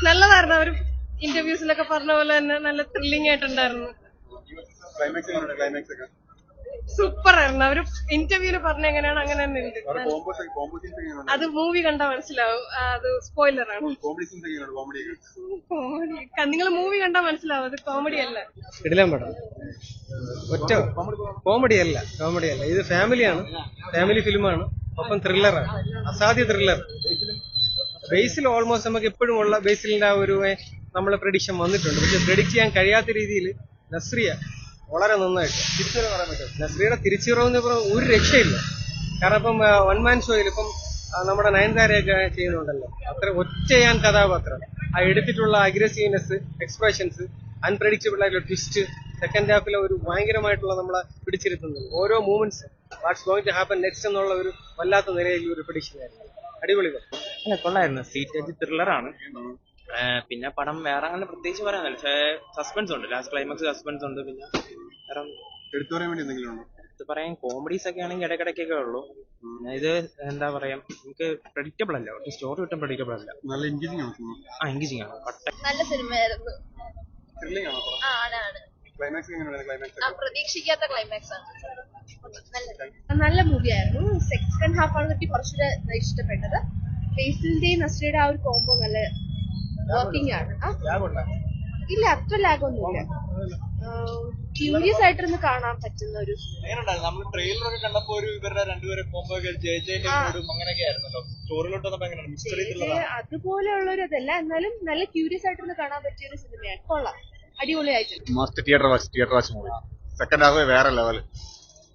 നല്ലതായിരുന്നു. അവർ ഇന്റർവ്യൂസിലൊക്കെ പറഞ്ഞ പോലെ തന്നെ നല്ല ത്രില്ലിംഗ് ആയിട്ടുണ്ടായിരുന്നു. സൂപ്പർ ആയിരുന്നു. അവര് ഇന്റർവ്യൂല് പറഞ്ഞ എങ്ങനെയാണ് അങ്ങനെ തന്നെ ഉണ്ട്. അത് മൂവി കണ്ടാൽ മനസ്സിലാവും. അത് സ്പോയിലറാണ്. നിങ്ങൾ മൂവി കണ്ടാൽ മനസ്സിലാവും. അത് കോമഡി അല്ല. ഇടലാൻ പടം ഒറ്റ കോമഡി അല്ല. ഇത് ഫാമിലിയാണ്, ഫാമിലി ഫിലിമാണ്, ഒപ്പം ത്രില്ലറാണ്. അസാധ്യ ത്രില്ലർ. ബേസിൽ ഓൾമോസ്റ്റ് നമുക്ക് എപ്പോഴും ഉള്ള ബേസിലിന്റെ ആ ഒരു നമ്മളെ പ്രഡിക്ഷൻ വന്നിട്ടുണ്ട്. പക്ഷെ പ്രെഡിക്റ്റ് ചെയ്യാൻ കഴിയാത്ത രീതിയിൽ നസ്രിയ വളരെ നന്നായിട്ട് നസ്രിയുടെ തിരിച്ചുവരവെന്ന് പറഞ്ഞാൽ ഒരു രക്ഷയില്ല. കാരണം ഇപ്പം വൺ മാൻ ഷോയിൽ ഇപ്പം നമ്മുടെ നയൻതാരയൊക്കെ ചെയ്യുന്നുണ്ടല്ലോ, അത്ര ഒറ്റയാൻ കഥാപാത്രം. ആ എടുത്തിട്ടുള്ള അഗ്രസീവ്നെസ്, എക്സ്പ്രഷൻസ്, അൺപ്രഡിക്റ്റബിൾ ആയിട്ടുള്ള ട്വിസ്റ്റ്, സെക്കൻഡ് ഹാഫിലെ ഒരു ഭയങ്കരമായിട്ടുള്ള നമ്മളെ പിടിച്ചിരുത്തുന്നത് ഓരോ movements, what's going to happen next എന്നുള്ള ഒരു വല്ലാത്ത നിലയിൽ ഒരു പ്രഡിക്ഷൻ ആയിരുന്നു. അടിപൊളി. അല്ല, കൊള്ളായിരുന്നു. സീറ്റ് ത്രില്ലറാണ്. പിന്നെ പടം വേറെ അങ്ങനെ പ്രത്യേകിച്ച് പറയാനില്ല. പക്ഷേ സസ്പെൻസ് ഉണ്ട്, ലാസ്റ്റ് ക്ലൈമാക്സ് സസ്പെൻസ് ഉണ്ട്. പിന്നെ വേറെ എടുത്തു പറയാൻ കോമഡീസ് ഒക്കെ ആണെങ്കിൽ ഇടയ്ക്കിടയ്ക്കൊക്കെ ഉള്ളൂ. ഇത് എന്താ പറയാ, നമുക്ക് പ്രെഡിക്റ്റബിൾ അല്ല, സ്റ്റോറി ഒട്ടും പ്രെഡിക്റ്റബിൾ അല്ല. നല്ല എൻഗേജിങ് ആണ്. നല്ല സിനിമയായിരുന്നു. പ്രതീക്ഷിക്കാത്ത ക്ലൈമാക്സ് ആണ്. നല്ല മൂവിയായിരുന്നു. സെക്കൻഡ് ഹാഫ് ആണ് എനിക്ക് കുറച്ചുകൂടെ ഇഷ്ടപ്പെട്ടത്. ബേസിലിന്റെയും നസ്രിയുടെ ആ ഒരു കോംബോ നല്ല വർക്കിംഗ് ആണ്. ഇല്ല, അത്ര ലാഗൊന്നുമില്ല. ക്യൂരിയസ് ആയിട്ടിരുന്ന് കാണാൻ പറ്റുന്ന ഒരു ട്രെയിലറൊക്കെ കണ്ടപ്പോ ഇവരുടെ രണ്ടുപേരെ കോംബോ അതുപോലെയുള്ള ഒരു ഇതല്ല, എന്നാലും നല്ല ക്യൂരിയസ് ആയിട്ടിരുന്ന് കാണാൻ പറ്റിയ ഒരു സിനിമയാണ്. കൊള്ളാം, അടിപൊളിയായിട്ടുണ്ട്. Must theatre watch movie. Second half വേറെ level.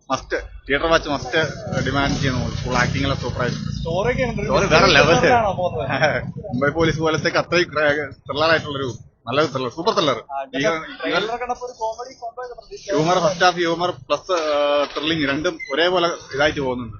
Must theatre watch, must demand ചെയ്യുന്ന ഫുൾ ആക്ടിംഗ് എല്ലാം സൂപ്പർ ആയിട്ടുണ്ട്. സ്റ്റോറി വേറെ ലെവൽ. മുംബൈ പോലീസ് പോലത്തെ അത്രയും ത്രില്ലറായിട്ടുള്ളൊരു നല്ലൊരു thriller, super thriller. Humour, first half humour plus thrilling രണ്ടും ഒരേപോലെ ഇതായിട്ട് പോകുന്നുണ്ട്.